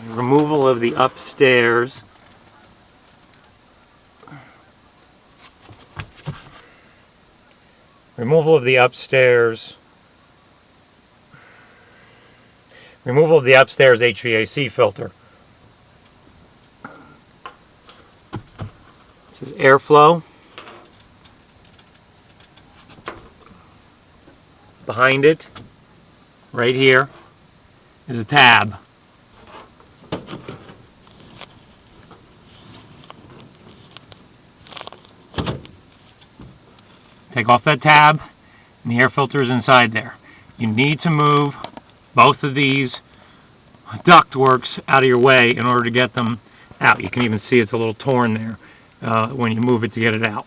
removal of the upstairs. Removal of the upstairs. Removal of the upstairs HVAC filter. This is airflow. Behind it, right here, is a tab. Take off that tab, and the air filter is inside there. You need to move both of these ductworks out of your way in order to get them out. You can even see it's a little torn there when you move it to get it out.